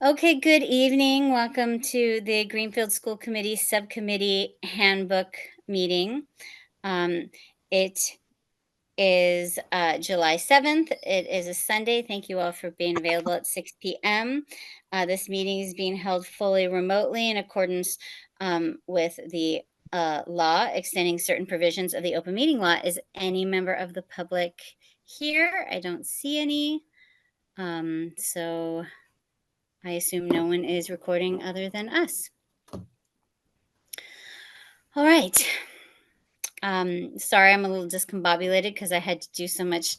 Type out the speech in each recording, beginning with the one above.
Okay, good evening. Welcome to the Greenfield School Committee Subcommittee Handbook meeting. Um, it is July 7th. It is a Sunday. Thank you all for being available at 6 p.m. This meeting is being held fully remotely in accordance with the law extending certain provisions of the open meeting law. Is any member of the public here? I don't see any. So I assume no one is recording other than us. All right. Sorry, I'm a little discombobulated because I had to do so much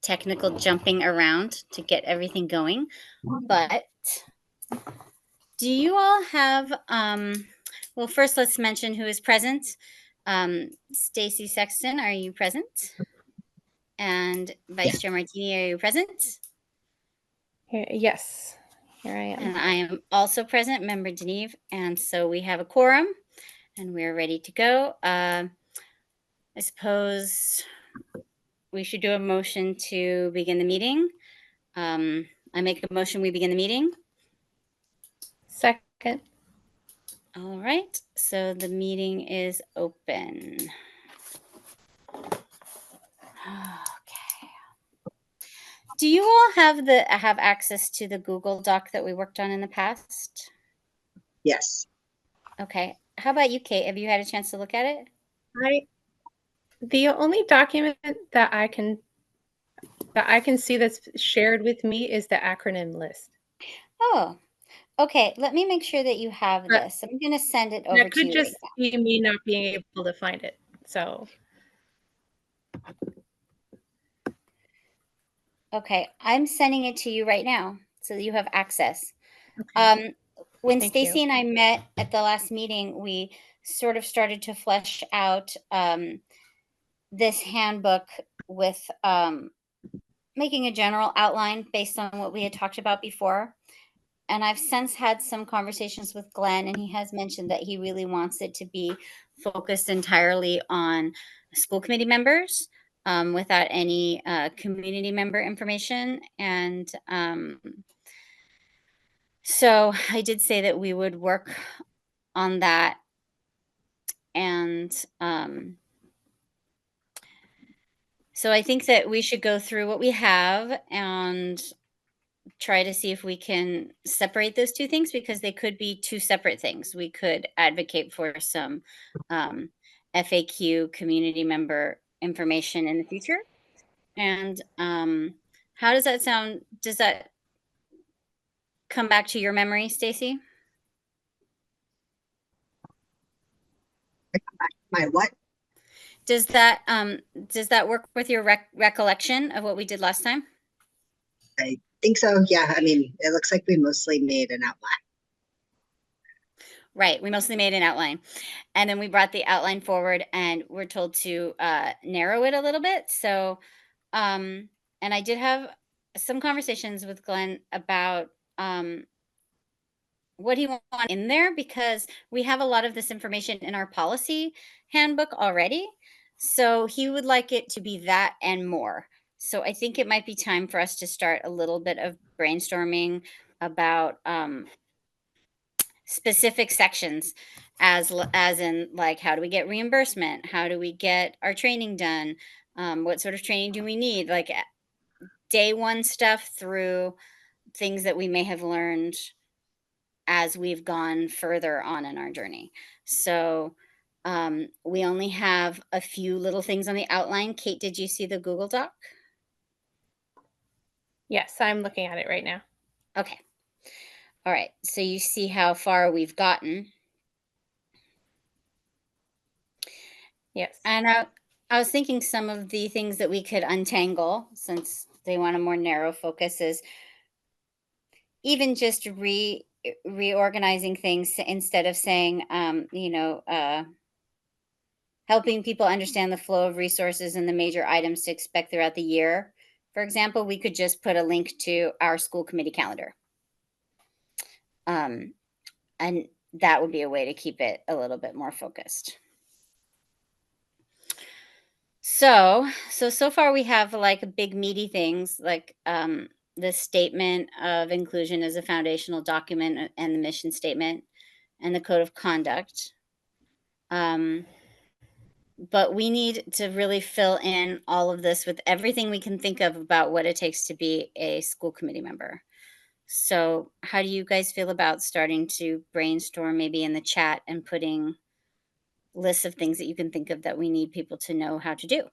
technical jumping around to get everything going. But do you all have, well, first let's mention who is present. Stacy Sexton, are you present? And Vice Chair Martini, are you present? Yes, here I am. And I am also present, Member Deneve. And so we have a quorum and we're ready to go. I suppose we should do a motion to begin the meeting. I make a motion we begin the meeting. Second. All right, so the meeting is open. Okay. Do you all have access to the Google Doc that we worked on in the past? Yes. Okay. How about you, Kate? Have you had a chance to look at it? The only document that I can see that's shared with me is the acronym list. Oh, okay. Let me make sure that you have this. I'm going to send it over to you. That could just be me not being able to find it. So. Okay, I'm sending it to you right now so that you have access. Okay. When Stacy and I met at the last meeting, we sort of started to flesh out this handbook with making a general outline based on what we had talked about before. And I've since had some conversations with Glenn, and he has mentioned that he really wants it to be focused entirely on school committee members without any community member information. And so I did say that we would work on that. And so I think that we should go through what we have and try to see if we can separate those two things, because they could be two separate things. We could advocate for some FAQ community member information in the future. And how does that sound? Does that come back to your memory, Stacy? My what? Does that work with your recollection of what we did last time? I think so. Yeah. I mean, it looks like we mostly made an outline. Right. We mostly made an outline. And then we brought the outline forward and we're told to narrow it a little bit. So, and I did have some conversations with Glenn about what he wanted in there, because we have a lot of this information in our policy handbook already. So he would like it to be that and more. So I think it might be time for us to start a little bit of brainstorming about specific sections, as in, like, how do we get reimbursement? How do we get our training done? What sort of training do we need? Like day one stuff through things that we may have learned as we've gone further on in our journey. So we only have a few little things on the outline. Kate, did you see the Google Doc? Yes, I'm looking at it right now. Okay. All right. So you see how far we've gotten. Yes. And I was thinking some of the things that we could untangle, since they want a more narrow focus, is even just reorganizing things instead of saying, helping people understand the flow of resources and the major items to expect throughout the year. For example, we could just put a link to our school committee calendar. And that would be a way to keep it a little bit more focused. So far we have like big meaty things like the statement of inclusion as a foundational document and the mission statement and the code of conduct. But we need to really fill in all of this with everything we can think of about what it takes to be a school committee member. So how do you guys feel about starting to brainstorm maybe in the chat and putting lists of things that you can think of that we need people to know how to do?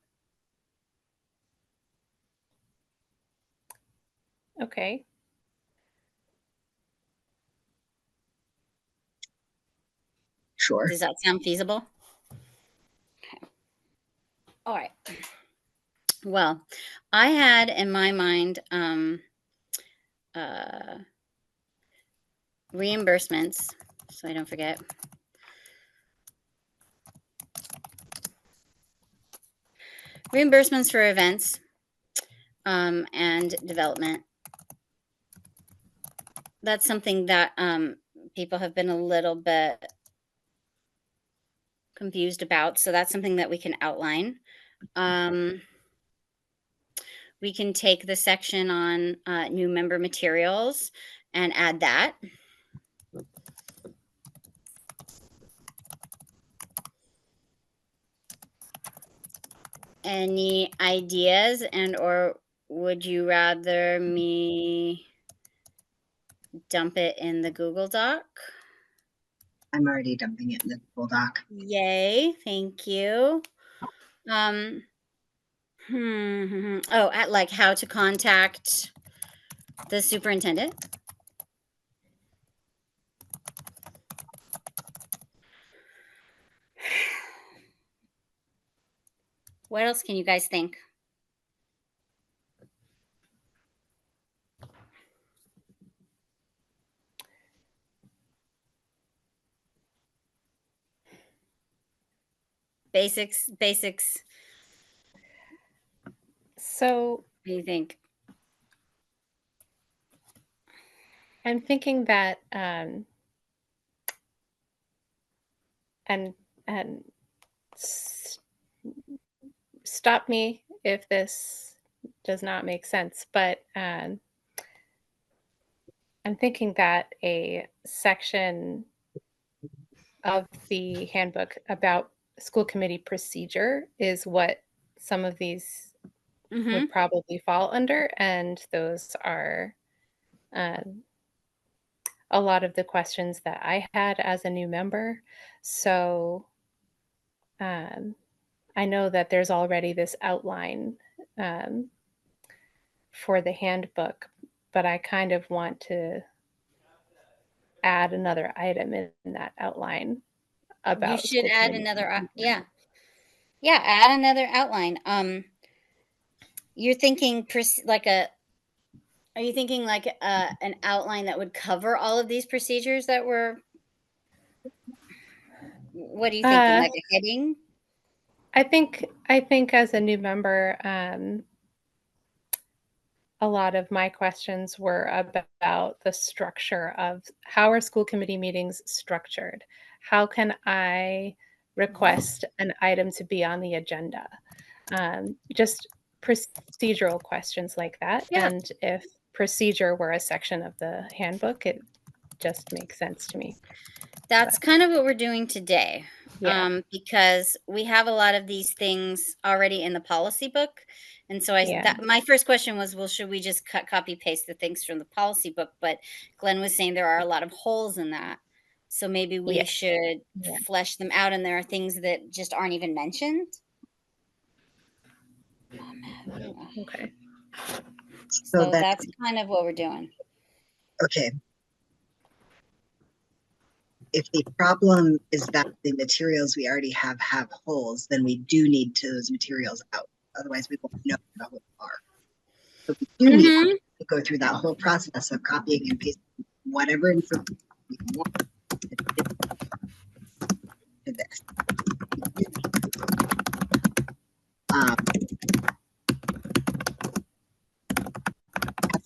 Okay. Sure. Does that sound feasible? Okay. All right. Well, I had in my mind reimbursements, so I don't forget. Reimbursements for events and development. That's something that people have been a little bit confused about. So that's something that we can outline. We can take the section on new member materials and add that. Any ideas, and or would you rather me dump it in the Google Doc? I'm already dumping it in the Google Doc. Yay, thank you. Oh, at like how to contact the superintendent. What else can you guys think? Basics. So What do you think? I'm thinking that, and stop me if this does not make sense, but I'm thinking that a section of the handbook about school committee procedure is what some of these would probably fall under, and those are a lot of the questions that I had as a new member. So I know that there's already this outline for the handbook, but I kind of want to add another item in that outline You about should school add committee. another, add another outline. You're thinking are you thinking like an outline that would cover all of these procedures that were, what are you thinking, like a heading? I think as a new member, a lot of my questions were about the structure of how are school committee meetings structured? How can I request an item to be on the agenda? Just procedural questions like that. Yeah. And if procedure were a section of the handbook, it just makes sense to me. That's kind of what we're doing today. Yeah. Because we have a lot of these things already in the policy book. And so Yeah. my first question was, well, should we just copy paste the things from the policy book? But Glenn was saying there are a lot of holes in that. So maybe we Yeah. should Yeah. flesh them out, and there are things that just aren't even mentioned. Okay. So that's kind of what we're doing. Okay. If the problem is that the materials we already have holes, then we do need those materials out. Otherwise, we won't know what the holes are. So we do need to go through that whole process of copying and pasting whatever information we want to this.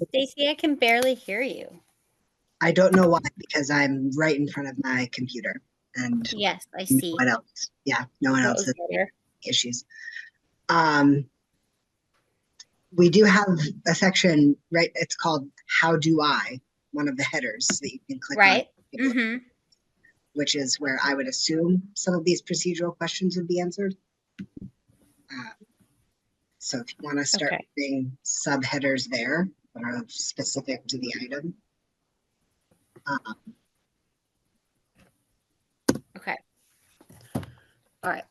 Stacey, I can barely hear you. I don't know why, because I'm right in front of my computer. And yes, I see. What else? Yeah, no one else has better. issues. We do have a section, right? It's called How Do I, one of the headers that you can click Right. on, Mm-hmm. which is where I would assume some of these procedural questions would be answered. So if you want to start Okay. putting subheaders there that are specific to the item. Okay. All right.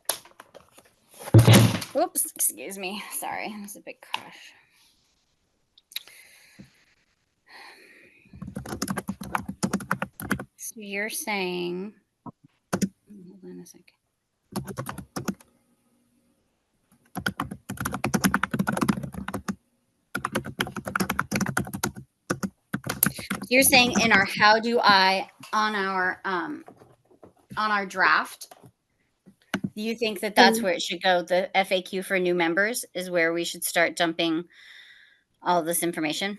Whoops, excuse me. Sorry, it was a big crash. So you're saying, hold on a second. You're saying in our how do I on our draft, do you think that that's where it should go? The FAQ for new members is where we should start dumping all this information?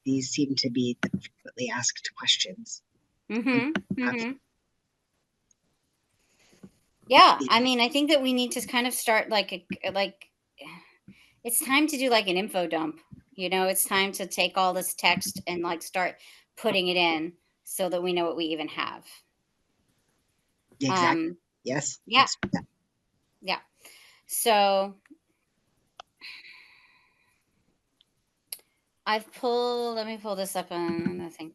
These seem to be the frequently asked questions. Mm-hmm. Mm-hmm. Yeah, I mean, I think that we need to kind of start like it's time to do like an info dump. You know, it's time to take all this text and like start putting it in so that we know what we even have. Exactly. Yes. Yeah. Yeah. So let me pull this up on the thing.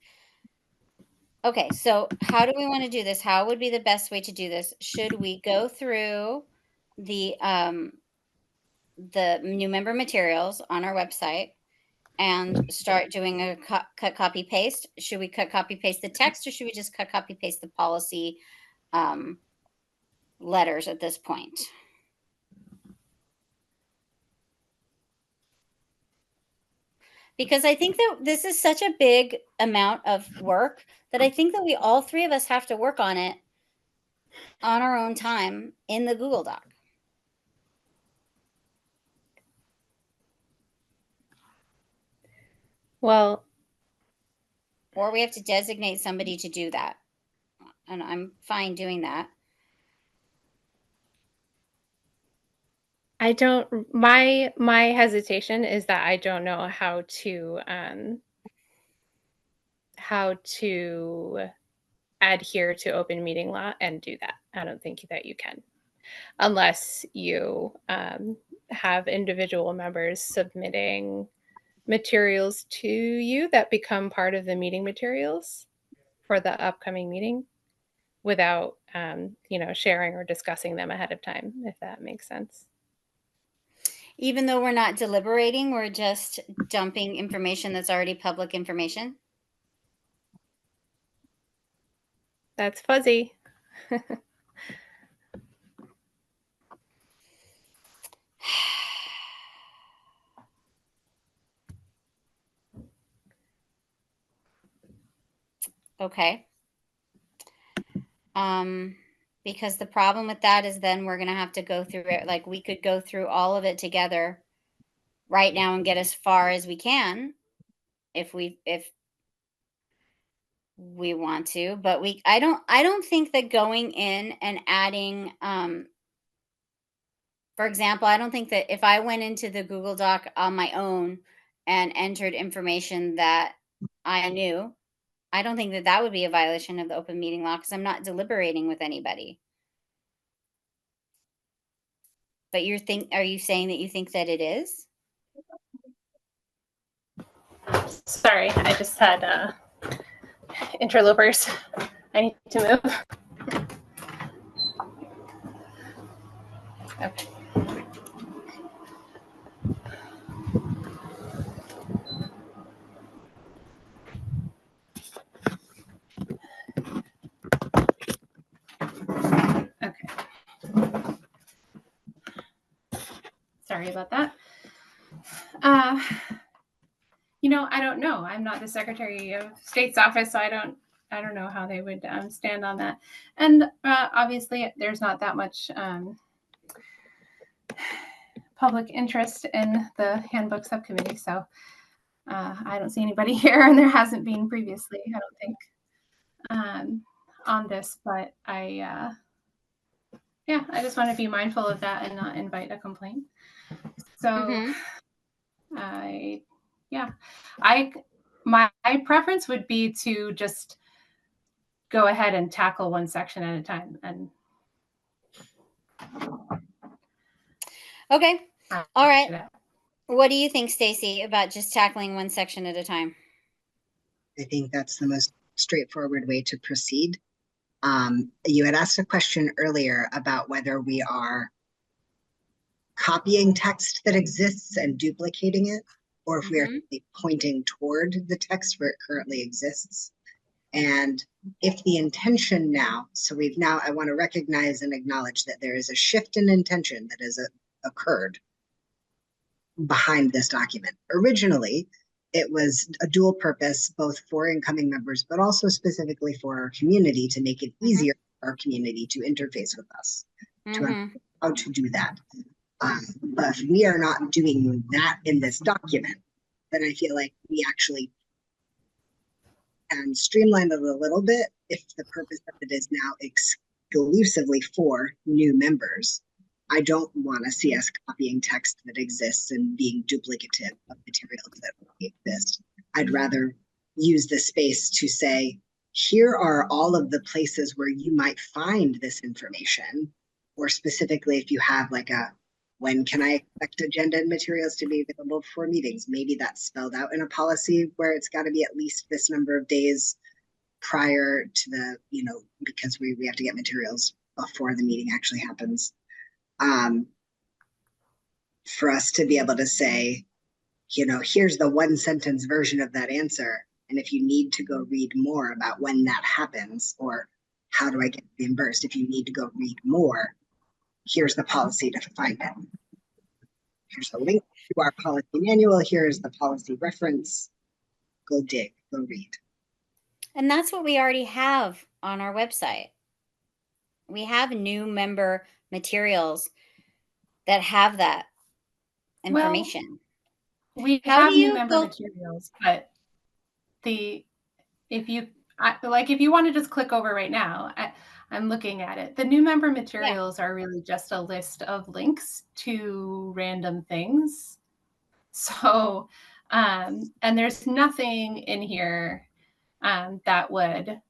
Okay, so how do we want to do this? How would be the best way to do this? Should we go through the new member materials on our website and start doing a cut copy paste? Should we cut copy paste the text, or should we just cut copy paste the policy letters at this point? Because I think that this is such a big amount of work that I think that we all three of us have to work on it on our own time in the Google Doc. Well, or we have to designate somebody to do that. And I'm fine doing that. I don't, my hesitation is that I don't know how to adhere to open meeting law and do that. I don't think that you can, unless you have individual members submitting materials to you that become part of the meeting materials for the upcoming meeting without, sharing or discussing them ahead of time, if that makes sense. Even though we're not deliberating, we're just dumping information that's already public information. That's fuzzy. Okay. Because the problem with that is then we're going to have to go through it. Like we could go through all of it together right now and get as far as we can if we want to, but I don't think that going in and adding for example, I don't think that if I went into the Google Doc on my own and entered information that I knew, I don't think that that would be a violation of the open meeting law because I'm not deliberating with anybody. But are you saying that you think that it is? Sorry, I just had interlopers. I need to move. Okay. Okay. Sorry about that. I don't know. I'm not the Secretary of State's office, so I don't know how they would stand on that. And obviously, there's not that much public interest in the handbook subcommittee, so I don't see anybody here, and there hasn't been previously, I don't think, on this. But I just want to be mindful of that and not invite a complaint. So my preference would be to just go ahead and tackle one section at a time. And okay. All right. What do you think, Stacy, about just tackling one section at a time? I think that's the most straightforward way to proceed. You had asked a question earlier about whether we are copying text that exists and duplicating it, or if we are pointing toward the text where it currently exists. And if the intention now, I want to recognize and acknowledge that there is a shift in intention that has occurred behind this document. Originally, it was a dual purpose, both for incoming members, but also specifically for our community, to make it easier for our community to interface with us, to understand how to do that. But if we are not doing that in this document, then I feel like we actually can streamline it a little bit if the purpose of it is now exclusively for new members. I don't want to see us copying text that exists and being duplicative of materials that already exist. I'd rather use the space to say, here are all of the places where you might find this information, or specifically if you have like when can I expect agenda and materials to be available for meetings? Maybe that's spelled out in a policy where it's got to be at least this number of days prior to the, because we have to get materials before the meeting actually happens. For us to be able to say, here's the one sentence version of that answer. And if you need to go read more about when that happens, or how do I get reimbursed? If you need to go read more, here's the policy to find it. Here's the link to our policy manual. Here's the policy reference. Go dig, go read. And that's what we already have on our website. We have new member materials that have that information. Well, we have new member materials, but if you want to just click over right now, I'm looking at it. The new member materials are really just a list of links to random things. So, and there's nothing in here that would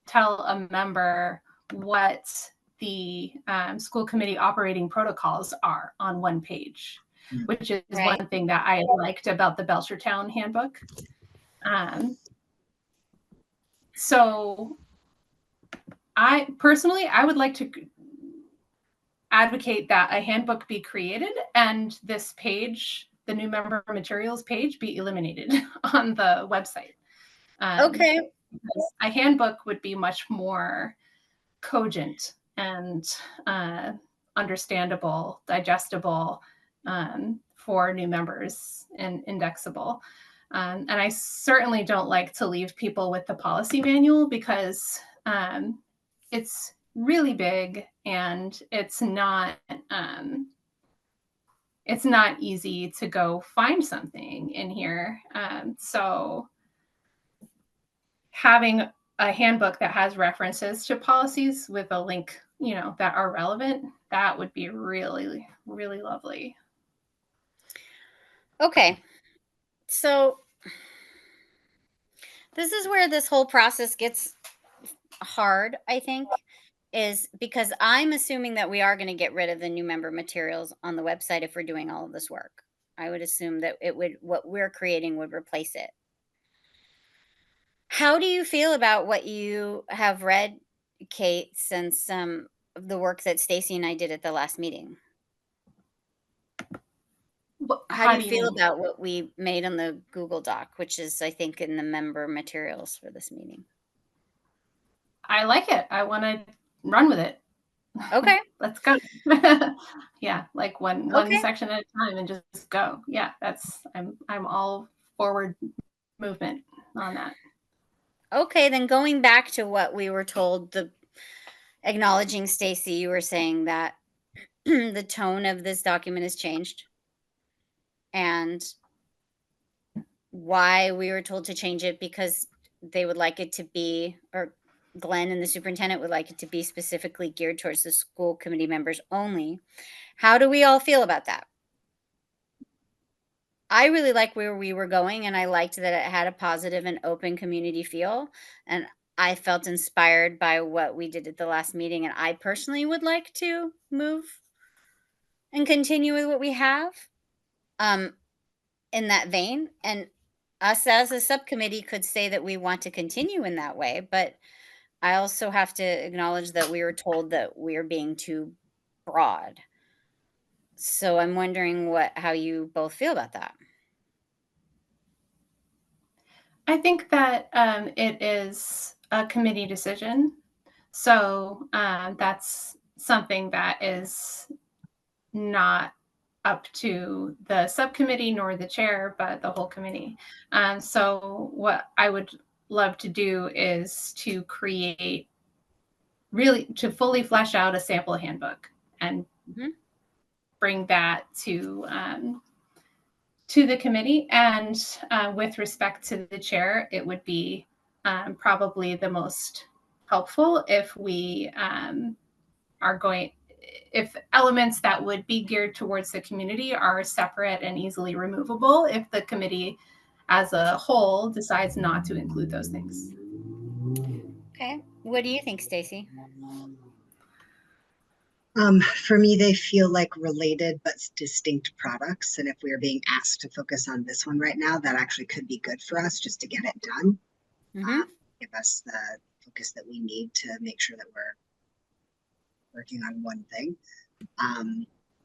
tell a member what the school committee operating protocols are on one page, which is one thing that I liked about the Belchertown handbook. So I would like to advocate that a handbook be created and this page, the new member materials page, be eliminated on the website. Okay. Because a handbook would be much more cogent and understandable, digestible for new members and indexable. And I certainly don't like to leave people with the policy manual because it's really big and it's not easy to go find something in here. So having a handbook that has references to policies with a link, that are relevant, that would be really, really lovely. Okay. So this is where this whole process gets hard, I think, is because I'm assuming that we are going to get rid of the new member materials on the website if we're doing all of this work. I would assume that what we're creating would replace it. How do you feel about what you have read, Kate, since the work that Stacy and I did at the last meeting? How do you feel about what we made on the Google Doc, which is, I think, in the member materials for this meeting? I like it. I want to run with it. Okay. Let's go. Yeah, like one section at a time and just go. Yeah, I'm all forward movement on that. Okay, then going back to what we were told, acknowledging Stacy, you were saying that the tone of this document has changed. And why we were told to change it, because they would like it to be, or Glenn and the superintendent would like it to be specifically geared towards the school committee members only. How do we all feel about that? I really like where we were going, and I liked that it had a positive and open community feel, and I felt inspired by what we did at the last meeting, and I personally would like to move and continue with what we have, um, in that vein, and us as a subcommittee could say that we want to continue in that way, but I also have to acknowledge that we were told that we're being too broad. So I'm wondering how you both feel about that. I think that it is a committee decision. So that's something that is not up to the subcommittee nor the chair, but the whole committee. So what I would love to do is to create really to fully flesh out a sample handbook and bring that to the committee. And with respect to the chair, it would be probably the most helpful if we are going, if elements that would be geared towards the community are separate and easily removable, if the committee as a whole decides not to include those things. Okay. What do you think, Stacy? For me, they feel like related but distinct products. And if we are being asked to focus on this one right now, that actually could be good for us just to get it done. Give us the focus that we need to make sure that we're working on one thing.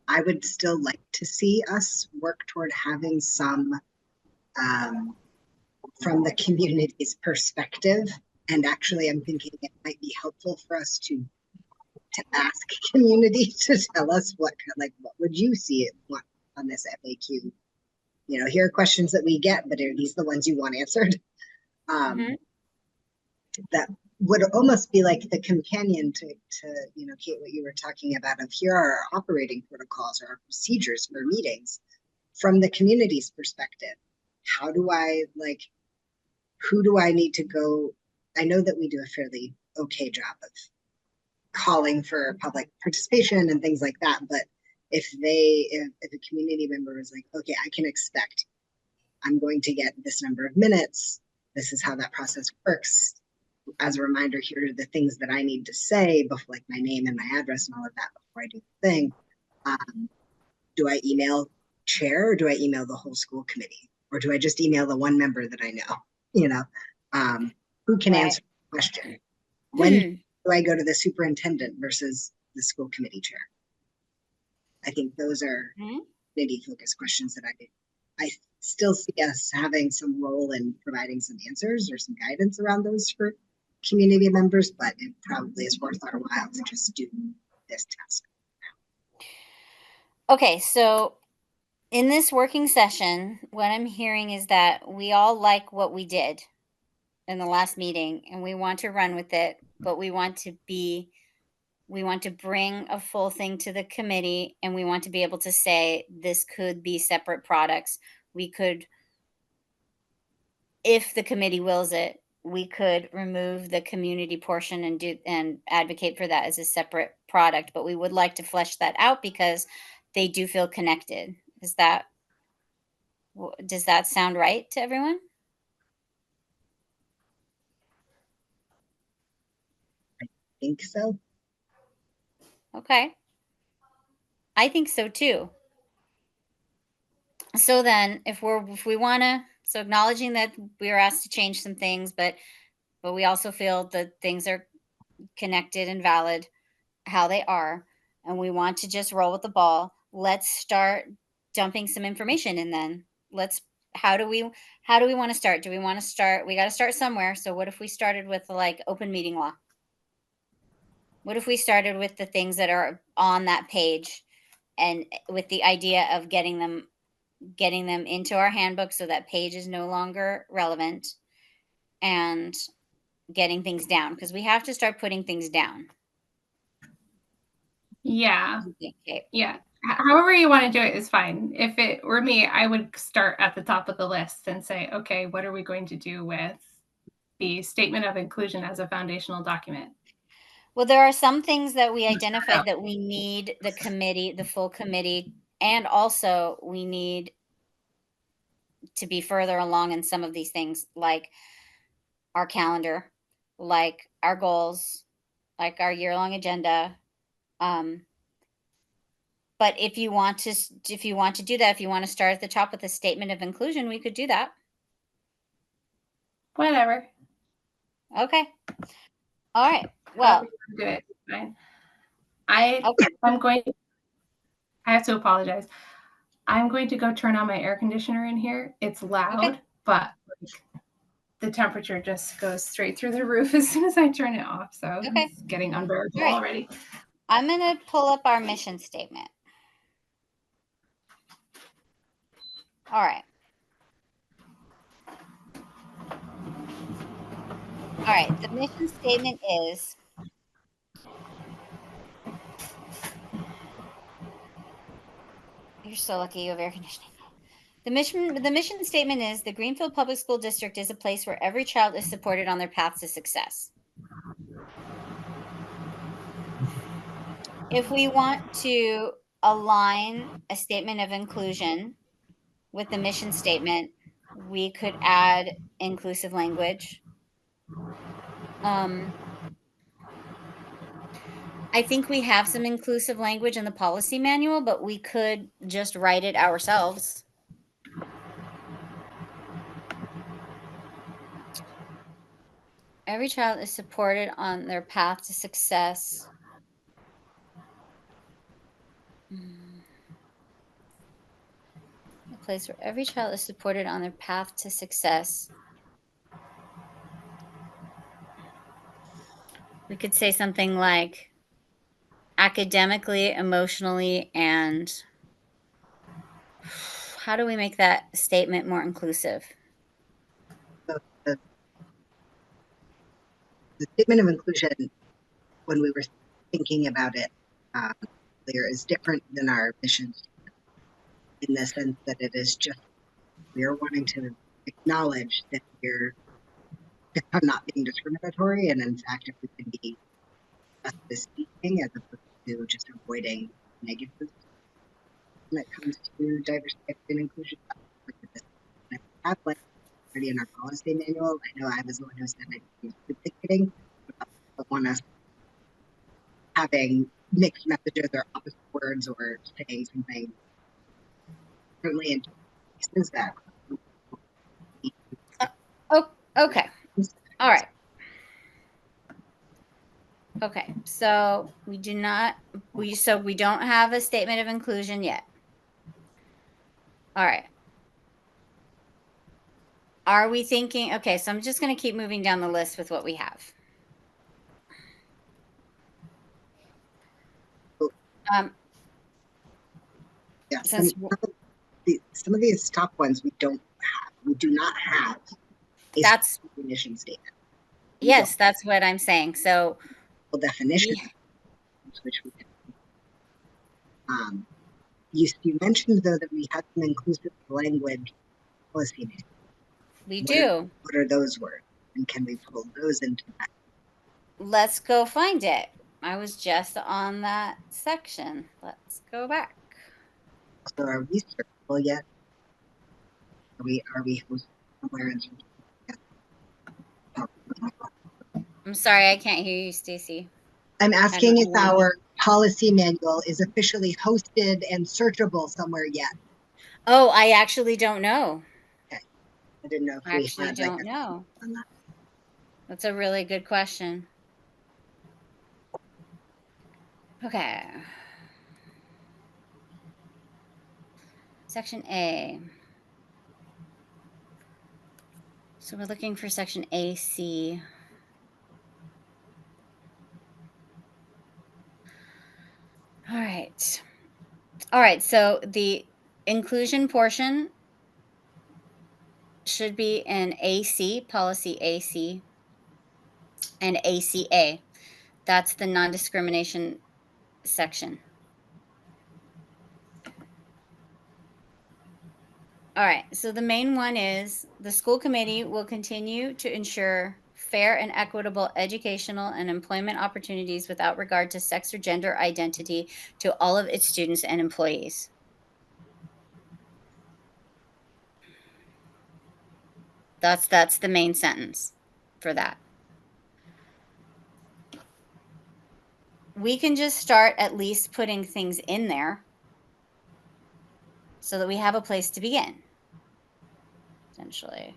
I would still like to see us work toward having some from the community's perspective. And actually, I'm thinking it might be helpful for us to ask community to tell us what would you see it on this FAQ? You know, here are questions that we get, but are these the ones you want answered? That would almost be like the companion to you know, Kate, what you were talking about of here are our operating protocols or our procedures for meetings from the community's perspective. How do I who do I need to go? I know that we do a fairly okay job of calling for public participation and things like that, but if a community member is like, okay, I can expect I'm going to get this number of minutes, this is how that process works. As a reminder, here are the things that I need to say before, like my name and my address and all of that before I do the thing. Do I email chair or do I email the whole school committee? Or do I just email the one member that I know? You know, who can answer the question? When do I go to the superintendent versus the school committee chair? I think those are committee focused questions that I still see us having some role in providing some answers or some guidance around those for community members, but it probably is worth our while to just do this task. Okay, so in this working session, what I'm hearing is that we all like what we did in the last meeting and we want to run with it, but we want to bring a full thing to the committee and we want to be able to say this could be separate products. We could, if the committee wills it, we could remove the community portion and advocate for that as a separate product, but we would like to flesh that out because they do feel connected. Does that sound right to everyone? I think so. Okay. I think so too. So then if we want to, so acknowledging that we are asked to change some things, but we also feel that things are connected and valid how they are, and we want to just roll with the ball. Let's start dumping some information in then. How do we want to start? We got to start somewhere. So what if we started with like open meeting law? What if we started with the things that are on that page and with the idea of getting them into our handbook so that page is no longer relevant and getting things down because we have to start putting things down. Yeah. Yeah. However you want to do it is fine. If it were me, I would start at the top of the list and say, okay, what are we going to do with the statement of inclusion as a foundational document? Well, there are some things that we identified that we need the full committee, and also we need to be further along in some of these things, like our calendar, like our goals, like our year-long agenda. But if you want to do that, if you want to start at the top with a statement of inclusion, we could do that. Whatever. Okay. All right. However Well, you wanna do it, it's fine. okay. I have to apologize. I'm going to go turn on my air conditioner in here. It's loud, but like, the temperature just goes straight through the roof as soon as I turn it off. So Okay. it's getting unbearable All right. already. I'm going to pull up our mission statement. All right. All right. The mission statement is, you're so lucky you have air conditioning. The mission statement is, the Greenfield Public School District is a place where every child is supported on their path to success. If we want to align a statement of inclusion with the mission statement, we could add inclusive language. I think we have some inclusive language in the policy manual, but we could just write it ourselves. Every child is supported on their path to success. A place where every child is supported on their path to success. We could say something like academically, emotionally, and how do we make that statement more inclusive? The statement of inclusion, when we were thinking about it earlier, is different than our mission statement, in the sense that it is just, we're wanting to acknowledge that we're not being discriminatory, and in fact, if we can be justice speaking as opposed to just avoiding negatives when it comes to diversity, equity, and inclusion. I have like already in our policy manual. I know I was the one who said I was duplicating, but want us having mixed messages or opposite words or saying something differently in cases that. Oh, okay. All right. Okay, so we don't have a statement of inclusion yet. All right. Are we thinking, okay, so I'm just going to keep moving down the list with what we have. Yeah, Since some of these top ones we don't have. We do not have a that's mission statement. Yes, that's what I'm saying. So definition, which we you mentioned though that we have some inclusive language policy. We do. What are those words, and can we pull those into that? Let's go find it. I was just on that section. Let's go back. So are we circle yet? Are we somewhere in? I'm sorry, I can't hear you, Stacy. I'm asking if our policy manual is officially hosted and searchable somewhere yet. Oh, I actually don't know. Okay. I didn't know if I actually don't know. That's a really good question. Okay. Section A. So we're looking for section AC. All right. All right. So the inclusion portion should be in AC, policy AC, and ACA. That's the non-discrimination section. All right, so the main one is, the school committee will continue to ensure fair and equitable educational and employment opportunities without regard to sex or gender identity to all of its students and employees. That's the main sentence for that. We can just start at least putting things in there so that we have a place to begin, essentially.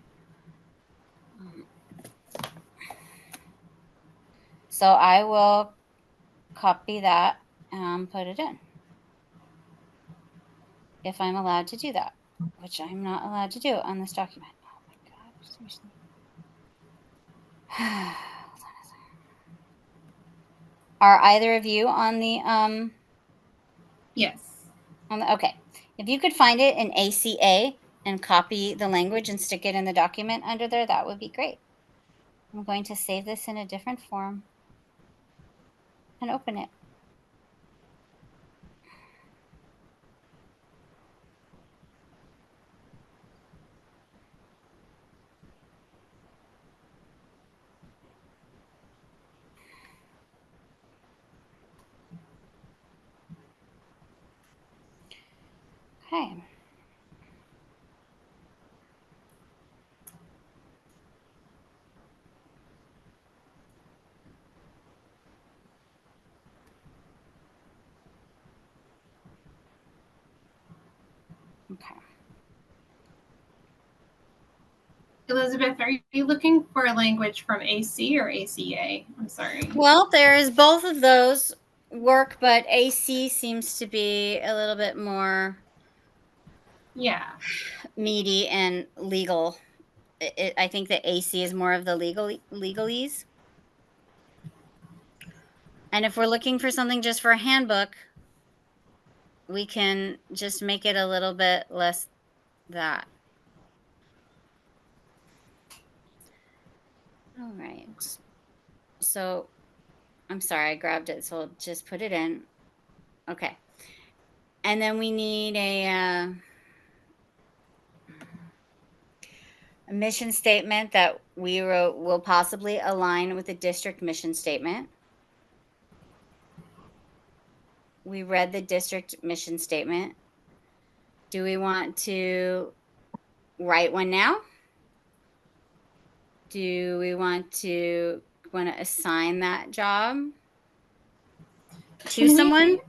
So I will copy that and put it in. If I'm allowed to do that, which I'm not allowed to do on this document. Oh my God, seriously. Hold on a second. Are either of you on the Yes. okay. If you could find it in ACA and copy the language and stick it in the document under there, that would be great. I'm going to save this in a different form and open it. Okay. Okay. Elizabeth, are you looking for a language from AC or ACA? I'm sorry. Well, there's both of those work, but AC seems to be a little bit more Yeah. meaty and legal. I think that AC is more of the legalese. And if we're looking for something just for a handbook, we can just make it a little bit less that. All right. So I'm sorry, I grabbed it. So I'll just put it in. Okay. And then we need a mission statement that we wrote will possibly align with the district mission statement. We read the district mission statement. Do we want to write one now? Do we want to assign that job to someone?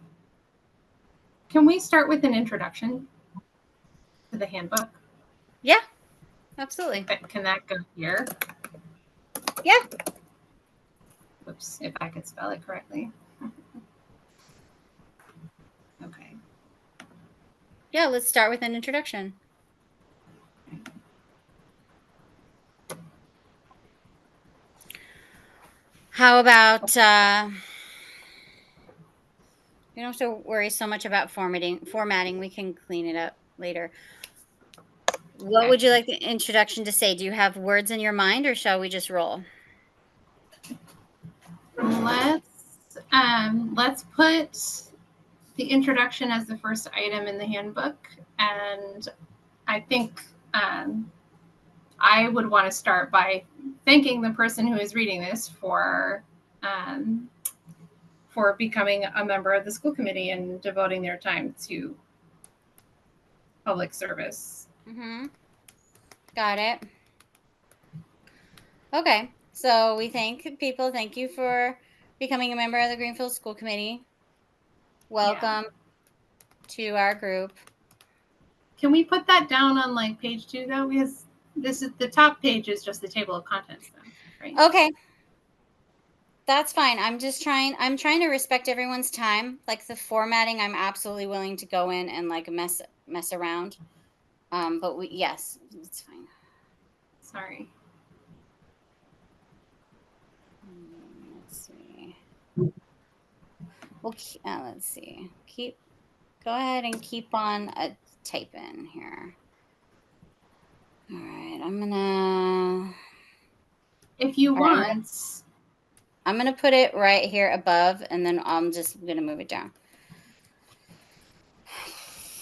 Can we start with an introduction to the handbook? Yeah, absolutely. Can that go here? Yeah. Whoops, if I could spell it correctly. Okay. Yeah, let's start with an introduction. How about you don't have to worry so much about formatting. We can clean it up later. What would you like the introduction to say? Do you have words in your mind, or shall we just roll? Let's put the introduction as the first item in the handbook, and I think I would want to start by thanking the person who is reading this for becoming a member of the school committee and devoting their time to public service. Mm-hmm. Got it. Okay, so we thank people. Thank you for becoming a member of the Greenfield School Committee. Welcome to our group. Can we put that down on like page 2 though? Because this is the top page is just the table of contents though, right? Okay. That's fine. I'm trying to respect everyone's time. Like the formatting, I'm absolutely willing to go in and like mess around. But yes, it's fine. Sorry. Let's see. Well, let's see. Go ahead and keep on typing here. All right, I'm gonna. If you want, I'm gonna put it right here above, and then I'm just gonna move it down.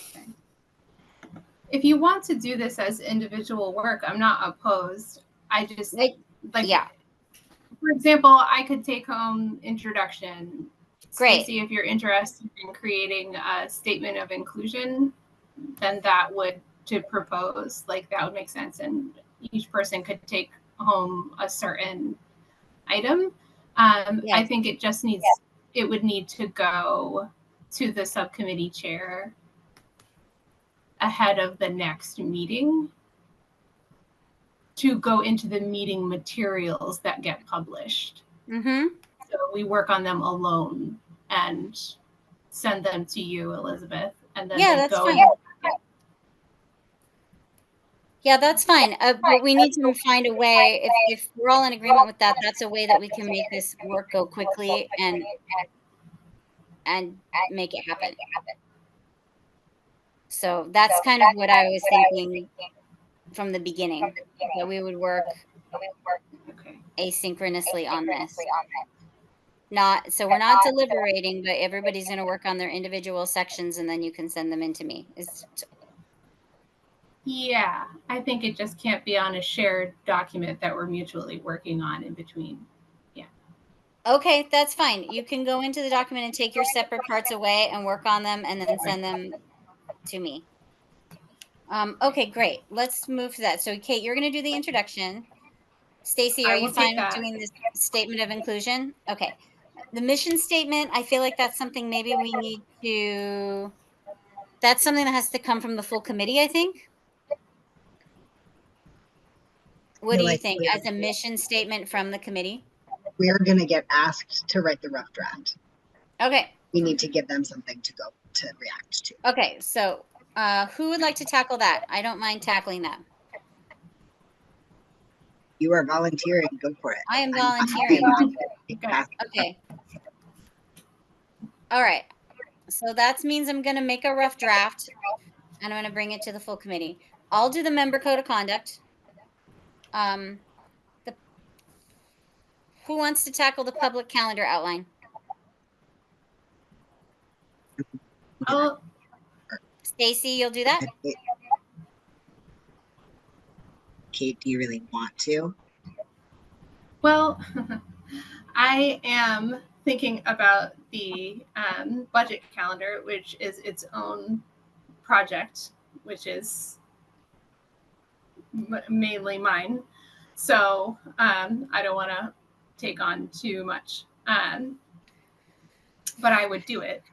Okay. If you want to do this as individual work, I'm not opposed. I just yeah. For example, I could take home introduction. Great. Stacey, if you're interested in creating a statement of inclusion, then that would to propose, like that would make sense. And each person could take home a certain item. I Yes. think it just needs, it would need to go to the subcommittee chair ahead of the next meeting to go into the meeting materials that get published. Mm-hmm. So we work on them alone and send them to you, Elizabeth, and then Yeah, they that's go fine. in. Yeah, that's fine. But we need to find a way, if we're all in agreement with that, that's a way that we can make this work go quickly and make it happen. So that's kind of what I was thinking from the beginning, that we would work Okay. asynchronously on this. So we're not deliberating, but everybody's going to work on their individual sections, and then you can send them in to me. Yeah, I think it just can't be on a shared document that we're mutually working on in between. Okay, that's fine. You can go into the document and take your separate parts away and work on them and then send them to me. Okay, great. Let's move to that. So, Kate, you're going to do the introduction. Stacy, I are you will take fine with that. doing this statement of inclusion? Okay. The mission statement, I feel like that's something maybe we need to, that's something that has to come from the full committee, I think. What do you Like think as a mission statement from the committee? we're going to get asked to write the rough draft. Okay. We need to give them something to go to react to. Okay. So, who would like to tackle that? I don't mind tackling that. You are volunteering. Go for it. I am I'm volunteering. Okay. Okay. All right. So that means I'm going to make a rough draft and I'm going to bring it to the full committee. I'll do the member code of conduct. Who wants to tackle the public calendar outline? Oh, Stacy, you'll do that? Kate, do you really want to? well, I am thinking about the budget calendar, which is its own project, which is mainly mine. So I don't want to take on too much. But I would do it.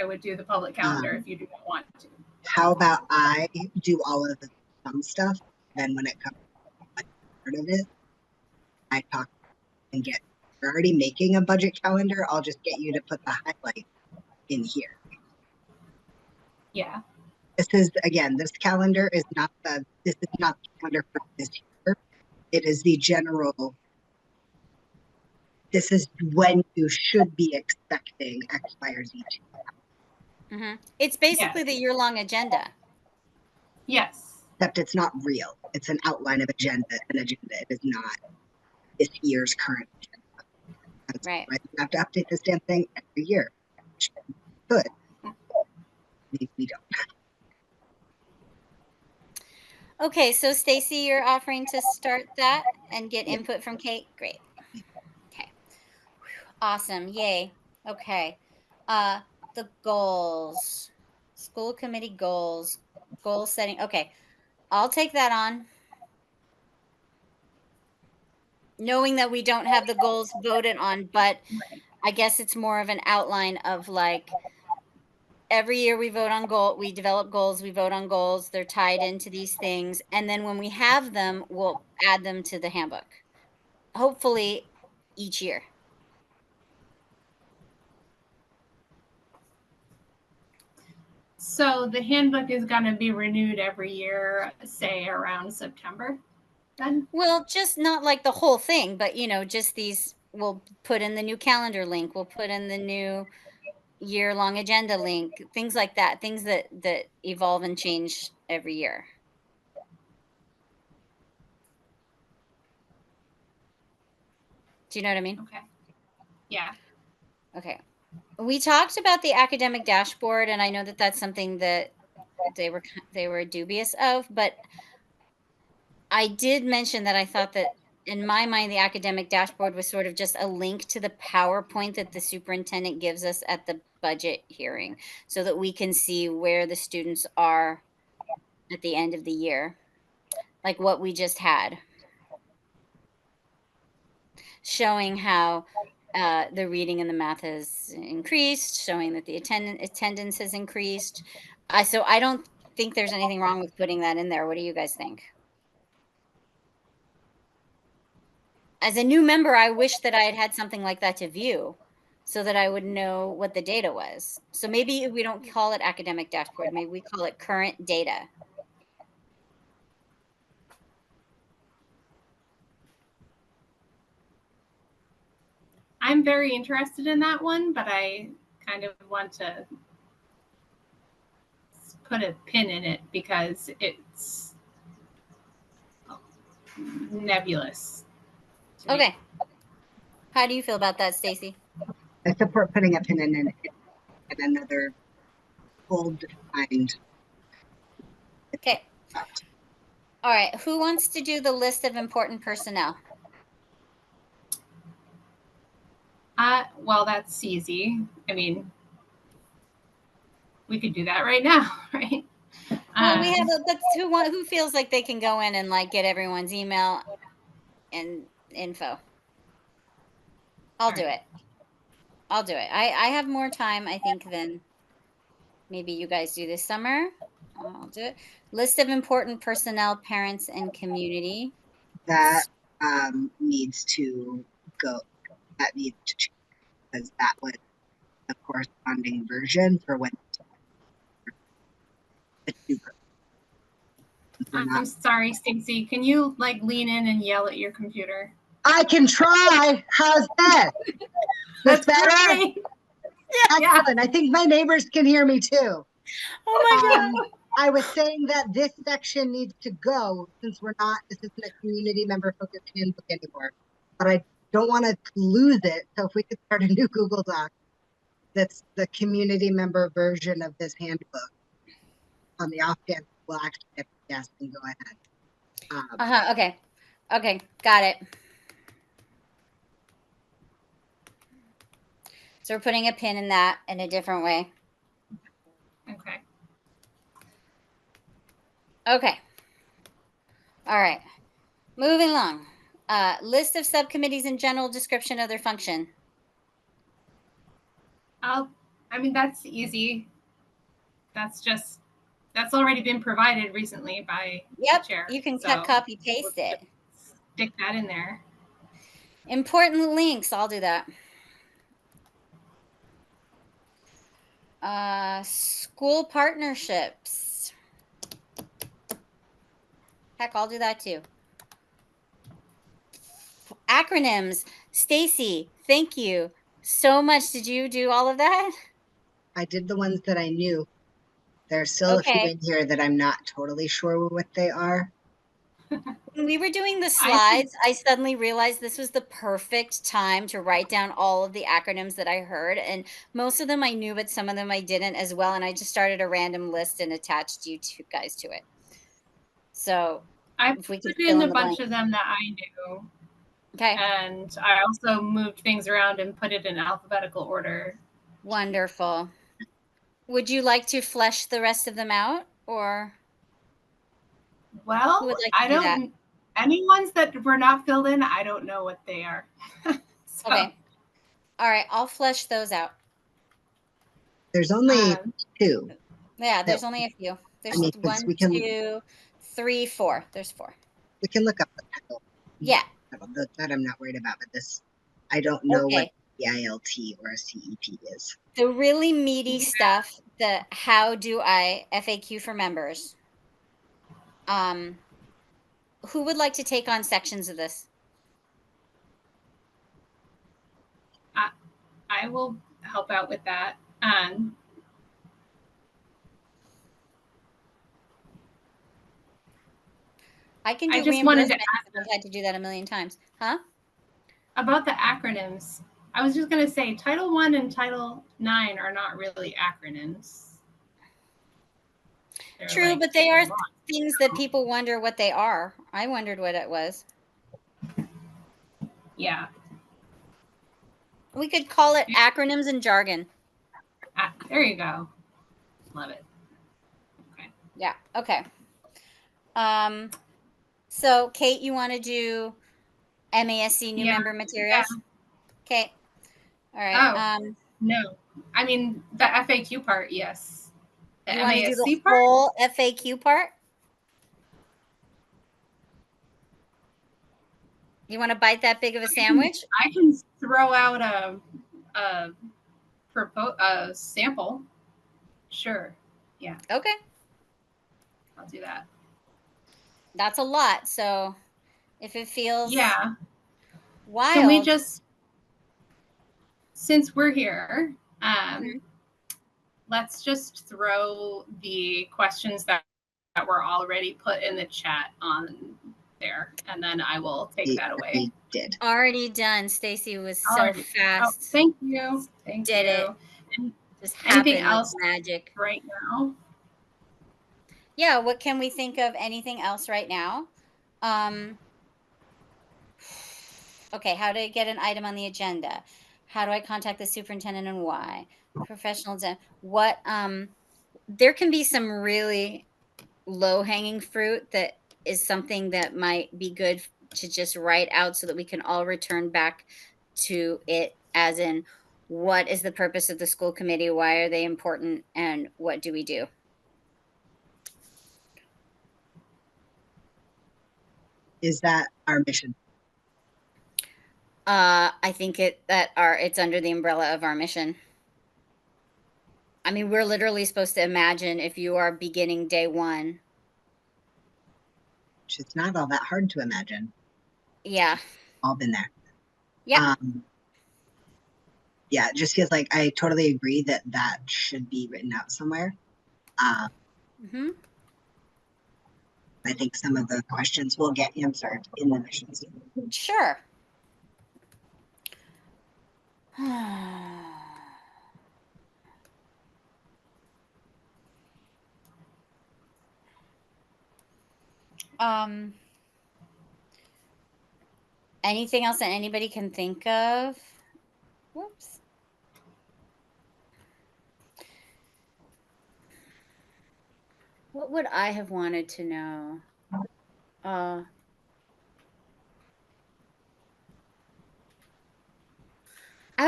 I would do the public calendar if you do not want to. How about I do all of the fun stuff, then when it comes to part of it, I talk and get, we're already making a budget calendar. I'll just get you to put the highlight in here. Yeah. This is, again, this calendar is not the calendar for this year. It is the general, this is when you should be expecting X, Y, or Z. Mm-hmm. It's basically the year-long agenda. Yes. Except it's not real. It's an outline of an agenda. It is not this year's current agenda. That's right. Why you have to update this damn thing every year. Good. We don't. Okay, so Stacy, you're offering to start that and get input from Kate? Great. Okay. Awesome. Yay. Okay. The goals. School committee goals. Goal setting. Okay. I'll take that on. Knowing that we don't have the goals voted on, but I guess it's more of an outline of like every year we vote on we develop goals, we vote on goals, they're tied into these things, and then when we have them, we'll add them to the handbook. Hopefully each year. So the handbook is going to be renewed every year, say around September then? Well, just not like the whole thing, but just these, we'll put in the new calendar link, we'll put in the new year-long agenda link, things like that, things that evolve and change every year. Do you know what I mean? Okay. Yeah. Okay. We talked about the academic dashboard, and I know that that's something that they were dubious of, but I did mention that I thought that in my mind, the academic dashboard was sort of just a link to the PowerPoint that the superintendent gives us at the budget hearing so that we can see where the students are at the end of the year. like what we just had, showing how the reading and the math has increased, showing that the attendance has increased. So I don't think there's anything wrong with putting that in there. What do you guys think? As a new member, I wish that I had had something like that to view so that I would know what the data was. So maybe we don't call it academic dashboard, maybe we call it current data. I'm very interested in that one, but I kind of want to put a pin in it because it's nebulous. Okay. How do you feel about that, Stacy? I support putting a pin in another full defined. Okay. All right. Who wants to do the list of important personnel? Well, that's easy. I mean, we could do that right now, right? Well, we have but who feels like they can go in and like get everyone's email and info? I'll do it. I'll do it. I have more time, I think, than maybe you guys do this summer. I'll do it. List of important personnel, parents, and community. That needs to go. That needs to change because that was the corresponding version for when the two. I'm sorry, Stacey. Can you like lean in and yell at your computer? I can try. How's that? That's better. Great. Excellent. I think my neighbors can hear me too. Oh my God. I was saying that this section needs to go since this isn't a community member focused handbook anymore. But I don't want to lose it. So if we could start a new Google Doc that's the community member version of this handbook on the off chance we'll actually get the guest and go ahead. Okay. Okay. Got it. So we're putting a pin in that in a different way. Okay. Okay. All right. Moving along. List of subcommittees and general description of their function. I mean, that's easy. That's already been provided recently by Yep. the chair. You can cut, copy, paste it. Stick that in there. Important links. I'll do that. School partnerships. Heck, I'll do that too. Acronyms. Stacy, thank you so much. Did you do all of that? I did the ones that I knew. There's still a few in here that I'm not totally sure what they are. When we were doing the slides, I suddenly realized this was the perfect time to write down all of the acronyms that I heard. And most of them I knew, but some of them I didn't as well. And I just started a random list and attached you two guys to it. So I if we put could in a bunch of them that I knew. Okay. And I also moved things around and put it in alphabetical order. Wonderful. Would you like to flesh the rest of them out, or? Well, I don't. Any ones that were not filled in, I don't know what they are. So, okay. All right, I'll flesh those out. There's only two. Yeah, there's only a few. There's 1, 2, 3, 4. There's 4. We can look up the title. Yeah. That I'm not worried about, but this, I don't know what the ILT or a CEP is. The really meaty stuff, the how do I FAQ for members. Who would like to take on sections of this? I will help out with that. I can do I just wanted to ask. I've had to do that a million times. Huh? About the acronyms. I was just going to say Title I and Title IX are not really acronyms. They're true, but they are things that people wonder what they are. I wondered what it was. Yeah. We could call it acronyms and jargon. There you go. Love it. Okay. Yeah. Okay. So Kate, you want to do MASC new Yeah, member materials? Okay. All right. Oh. No, I mean the FAQ part, yes. The You want to do the MASC part? whole FAQ part? You want to bite that big of a sandwich? I can throw out a sample. Sure. Yeah, Okay. I'll do that. That's a lot. So if it feels wild. Can we just, since we're here, let's just throw the questions that were already put in the chat on there, and then I will take that away. Did. Already done. Stacy was so fast. Oh, thank you. Did it. And just anything happened else like magic right now? Yeah, what can we think of? Anything else right now? Okay, how to get an item on the agenda? How do I contact the superintendent and why? Professional what there can be some really low hanging fruit that is something that might be good to just write out so that we can all return back to it, as in what is the purpose of the school committee, why are they important, and what do we do? Is that our mission? I think it's under the umbrella of our mission. I mean, we're literally supposed to imagine if you are beginning day one. Which is not all that hard to imagine. Yeah. All been there. Yeah. Yeah, it just feels like I totally agree that should be written out somewhere. I think some of the questions will get answered in the mission statement. Sure. Anything else that anybody can think of? Whoops. What would I have wanted to know? I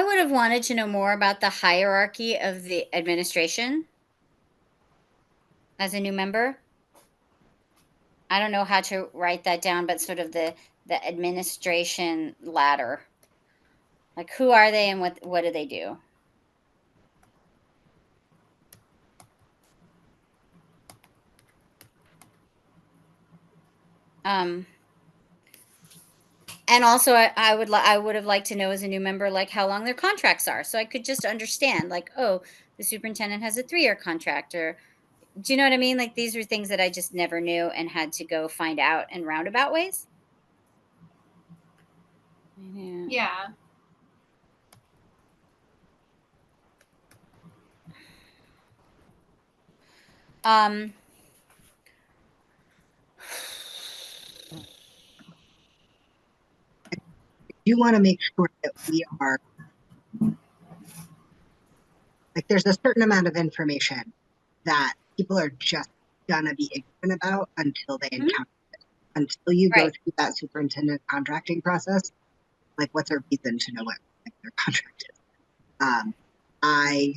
would have wanted to know more about the hierarchy of the administration as a new member. I don't know how to write that down, but sort of the administration ladder. Like, who are they and what do they do? And also I would have liked to know as a new member, like how long their contracts are. So I could just understand, like, oh, the superintendent has a 3-year contract, or do you know what I mean? Like, these are things that I just never knew and had to go find out in roundabout ways. Yeah. You want to make sure that we are, like, there's a certain amount of information that people are just gonna be ignorant about until they encounter it. Until you go through that superintendent contracting process, like, what's our reason to know what their contract is? I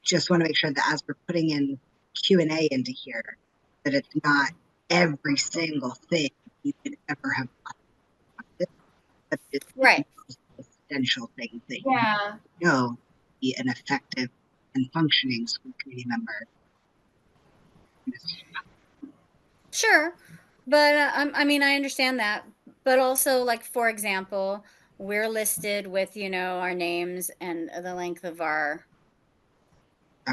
just want to make sure that as we're putting in Q&A into here, that it's not every single thing you could ever have wanted, but it's the most essential thing that you know be an effective and functioning school committee member. Sure, but I mean, I understand that, but also, like, for example, we're listed with, our names and the length of our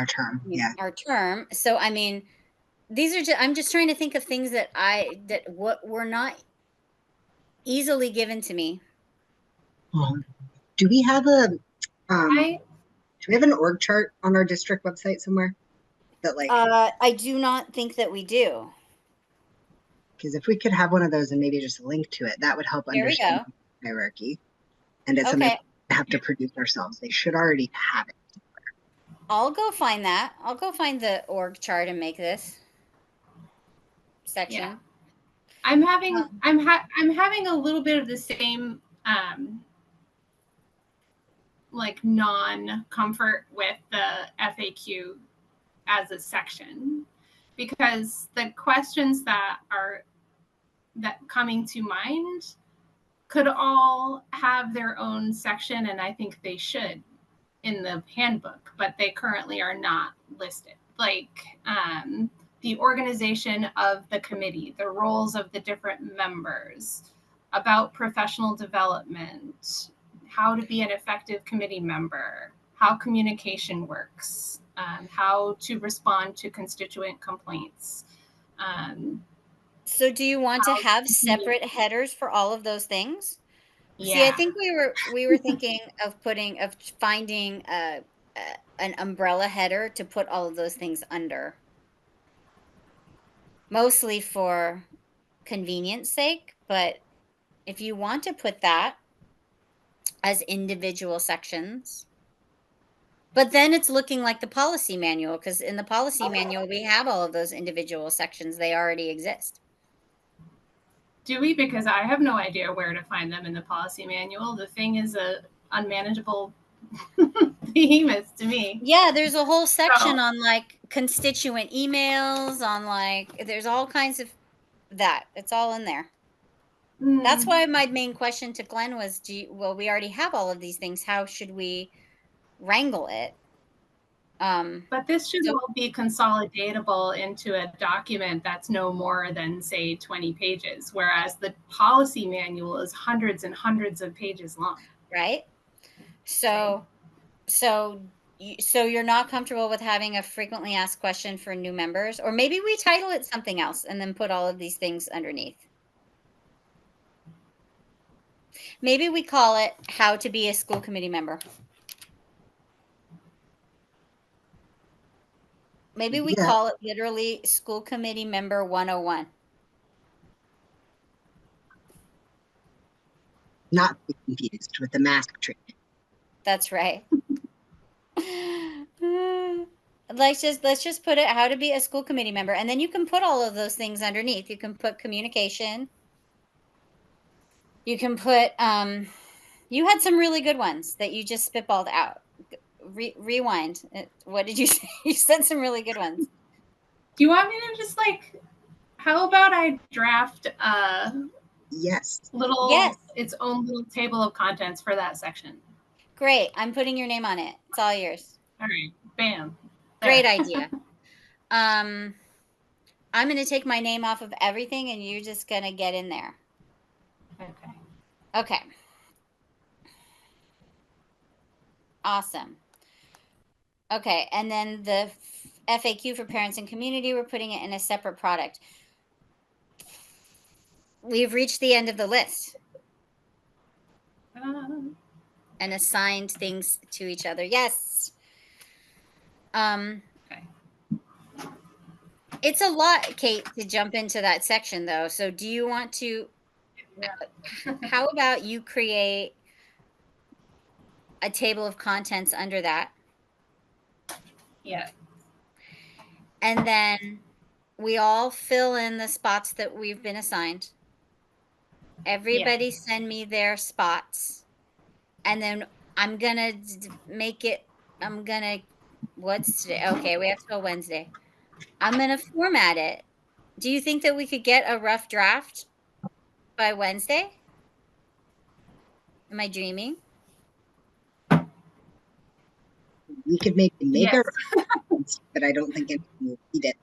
term. Our term. So, I mean, these are I'm just trying to think of things that what were not easily given to me. Do we have an org chart on our district website somewhere? That, like, I do not think that we do. Because if we could have one of those and maybe just a link to it, that would help understand the hierarchy. And it's something we have to produce ourselves. They should already have it. I'll go find that. I'll go find the org chart and make this section. I'm having a little bit of the same like non-comfort with the FAQ as a section, because the questions that coming to mind could all have their own section, and I think they should in the handbook, but they currently are not listed. Like the organization of the committee, the roles of the different members, about professional development, how to be an effective committee member, how communication works, how to respond to constituent complaints. So do you want to have separate headers for all of those things? Yeah. See, I think we were thinking of finding an umbrella header to put all of those things under. Mostly for convenience sake, but if you want to put that as individual sections, but then it's looking like the policy manual, because in the policy manual we have all of those individual sections. They already exist. Do we? Because I have no idea where to find them in the policy manual. The thing is a unmanageable behemoth to me. Yeah, there's a whole section on like constituent emails, on like there's all kinds of that. It's all in there. That's why my main question to Glenn was, well, we already have all of these things. How should we wrangle it? But this should all be consolidatable into a document that's no more than, say, 20 pages, whereas the policy manual is hundreds and hundreds of pages long. Right. So you're not comfortable with having a frequently asked question for new members, or maybe we title it something else and then put all of these things underneath. Maybe we call it how to be a school committee member. Maybe we call it literally school committee member 101. Not be confused with the mask treatment. That's right. Let's just put it how to be a school committee member, and then you can put all of those things underneath. You can put communication. You can put you had some really good ones that you just spitballed out. Rewind. What did you say? You said some really good ones. Do you want me to just like, how about I draft its own little table of contents for that section? Great. I'm putting your name on it. It's all yours. All right. Bam. Great idea. I'm going to take my name off of everything, and you're just going to get in there. Okay. Awesome. Okay, and then the FAQ for parents and community, we're putting it in a separate product. We've reached the end of the list. And assigned things to each other. Yes. It's a lot, Kate, to jump into that section, though. So do you want to, how about you create a table of contents under that? Yeah. And then we all fill in the spots that we've been assigned. Everybody send me their spots. And then I'm going to make it, what's today? Okay, we have till Wednesday. I'm going to format it. Do you think that we could get a rough draft by Wednesday? Am I dreaming? We could make a but I don't think anyone will read it.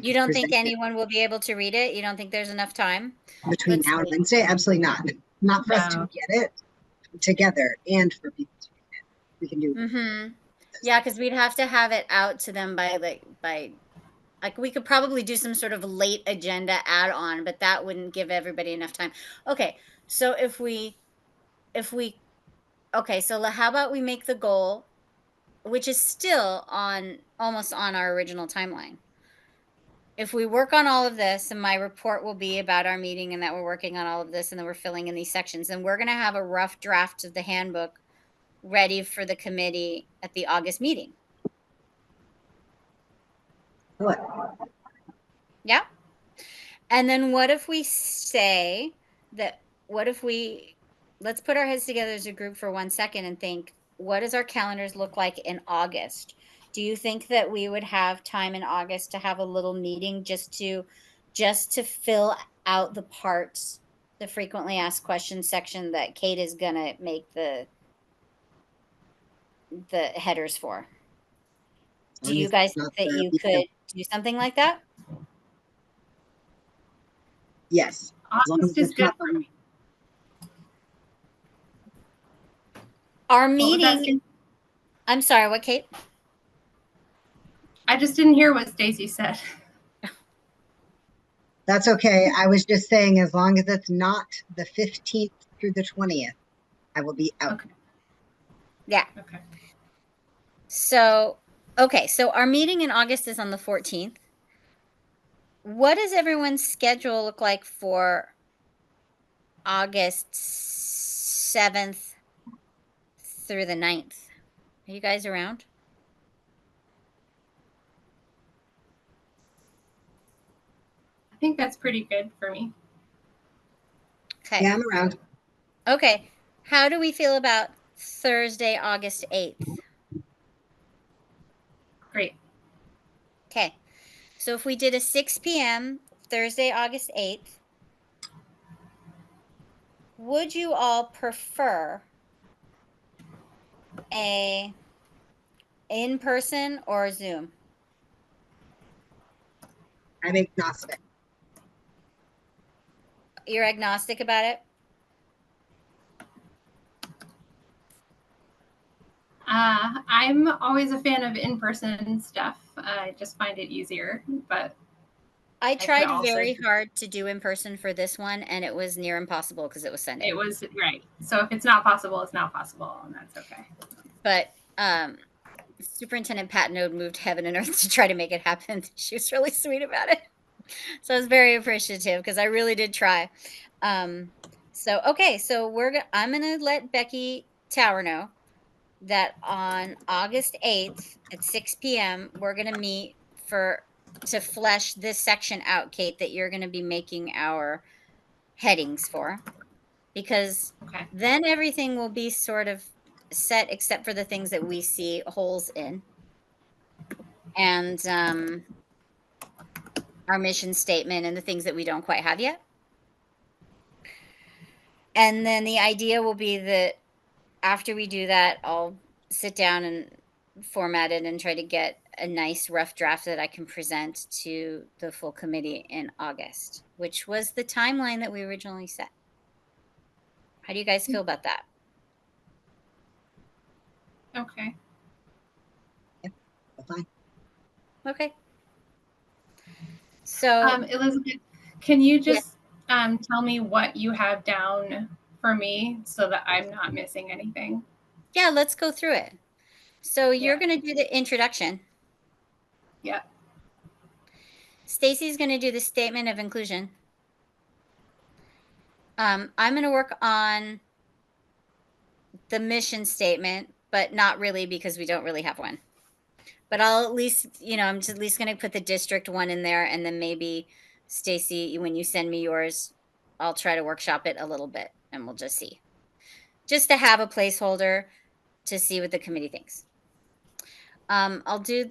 You don't think anyone will be able to read it? You don't think there's enough time? Between now and Wednesday? Absolutely not. Not for us to get it together and for people to read it. We can do Yeah, because we'd have to have it out to them by like we could probably do some sort of late agenda add-on, but that wouldn't give everybody enough time. Okay, so okay, so how about we make the goal, which is still almost on our original timeline. If we work on all of this, and my report will be about our meeting and that we're working on all of this and then we're filling in these sections, and we're going to have a rough draft of the handbook ready for the committee at the August meeting. What? Yeah. And then what if we say that, let's put our heads together as a group for 1 second and think, what does our calendars look like in August? Do you think that we would have time in August to have a little meeting just to fill out the parts, the frequently asked questions section that Kate is gonna make the headers for? As Do long you as guys it's not think that the you weekend. could do something like that? Yes, as long August as is it's good not for the me. Our What was that, meeting, I'm sorry, what, Kate? I just didn't hear what Stacy said. That's okay. I was just saying, as long as it's not the 15th through the 20th, I will be out. Okay. Yeah. Okay. So, okay, so our meeting in August is on the 14th. What does everyone's schedule look like for August 7th through the 9th? Are you guys around? I think that's pretty good for me. Okay. Yeah, I'm around. Okay. How do we feel about Thursday, August 8th? Great. Okay. So if we did a 6 p.m. Thursday, August 8th, would you all prefer a in-person or Zoom? I'm agnostic. You're agnostic about it? I'm always a fan of in-person stuff. I just find it easier, but I could tried also very hard to do in person for this one, and it was near impossible because it was Sunday. it was right. So if it's not possible, it's not possible, and that's okay. But Superintendent Patnode moved heaven and earth to try to make it happen. She was really sweet about it. So I was very appreciative because I really did try. So okay, so I'm gonna let Becky Tower know that on August 8th at 6 p.m. we're gonna meet to flesh this section out, Kate, that you're gonna be making our headings for, because Okay. then everything will be sort of set except for the things that we see holes in. And our mission statement and the things that we don't quite have yet. And then the idea will be that after we do that, I'll sit down and format it and try to get a nice rough draft that I can present to the full committee in August, which was the timeline that we originally set. How do you guys feel about that? Okay. Fine. Okay. So Elizabeth, can you just tell me what you have down for me so that I'm not missing anything? yeah, let's go through it. So you're Yeah. going to do the introduction. Yep. Stacy's going to do the statement of inclusion. I'm going to work on the mission statement, but not really because we don't really have one. But I'll at least, I'm just at least going to put the district one in there, and then maybe Stacy, when you send me yours, I'll try to workshop it a little bit, and we'll just see, just to have a placeholder to see what the committee thinks. I'm going to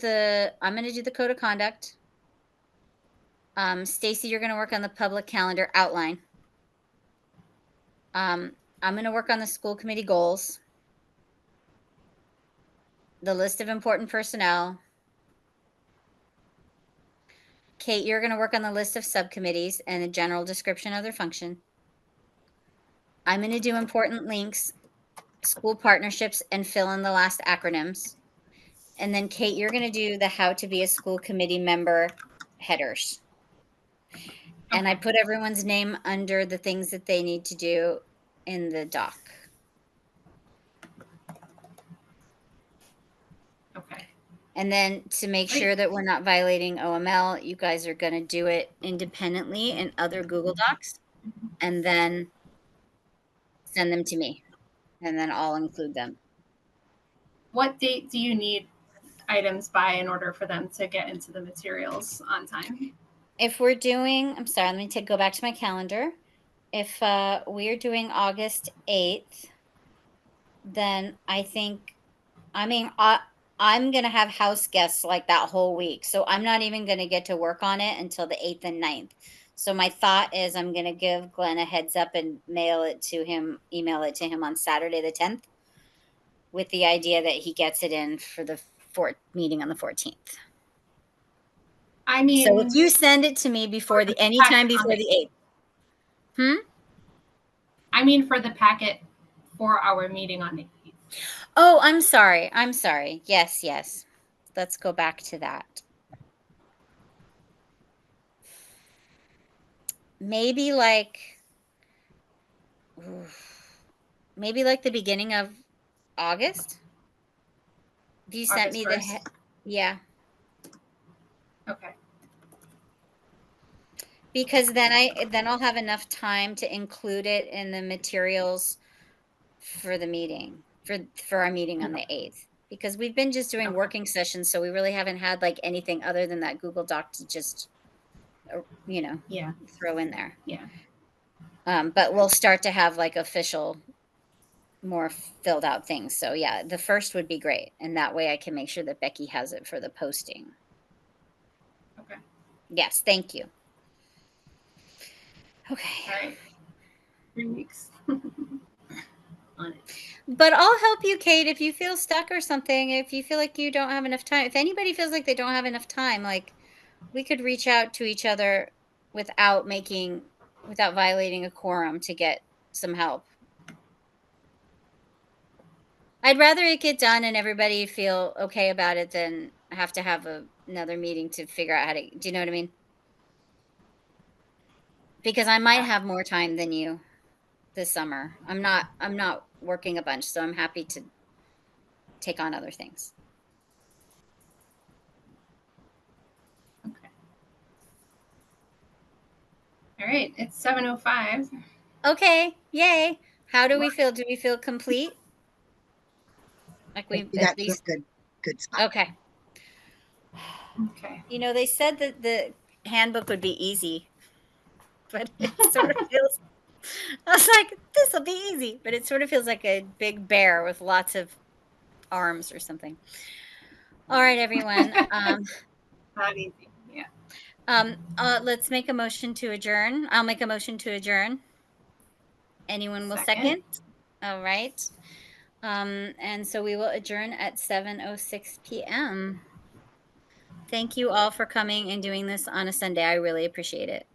do the code of conduct. Stacy, you're going to work on the public calendar outline. I'm going to work on the school committee goals, the list of important personnel. Kate, you're going to work on the list of subcommittees and a general description of their function. I'm going to do important links, school partnerships, and fill in the last acronyms. And then Kate, you're going to do the how to be a school committee member headers. And I put everyone's name under the things that they need to do in the doc. Okay. And then to make sure that we're not violating OML, you guys are going to do it independently in other Google Docs and then send them to me. And then I'll include them. What date do you need items by in order for them to get into the materials on time? if we're doing, I'm sorry, let me go back to my calendar. If we're doing August 8th, then I think, I mean, I'm going to have house guests like that whole week. So I'm not even going to get to work on it until the 8th and 9th. So my thought is I'm going to give Glenn a heads up and email it to him on Saturday the 10th with the idea that he gets it in for the meeting on the 14th. I mean, So if you send it to me before anytime before the 8th. I mean, for the packet for our meeting on the 8th. Oh, I'm sorry. Yes. Let's go back to that. Maybe like the beginning of August. If you sent me yeah. Okay. Because then I'll have enough time to include it in the materials for the meeting, for our meeting on the 8th. Because we've been just doing working sessions, so we really haven't had like anything other than that Google Doc to just throw in there. Yeah. But we'll start to have like official, more filled out things. So yeah, the first would be great. And that way I can make sure that Becky has it for the posting. Okay. Yes, thank you. Okay. All right. 3 weeks. On it. But I'll help you, Kate, if you feel stuck or something, if you feel like you don't have enough time. If anybody feels like they don't have enough time, like we could reach out to each other without violating a quorum to get some help. I'd rather it get done and everybody feel okay about it than have to have another meeting to figure out how to, do you know what I mean? Because I might have more time than you this summer. I'm not working a bunch, so I'm happy to take on other things. Okay. All right. It's 7:05. Okay. Yay. How do we feel? Do we feel complete? Like we got at least good spot. Okay. Okay. They said that the handbook would be easy, but it sort of feels, I was like, this will be easy, but it sort of feels like a big bear with lots of arms or something. All right, everyone. Not easy. Yeah. Let's make a motion to adjourn. I'll make a motion to adjourn. Anyone will second? All right. And so we will adjourn at 7:06 p.m. Thank you all for coming and doing this on a Sunday. I really appreciate it.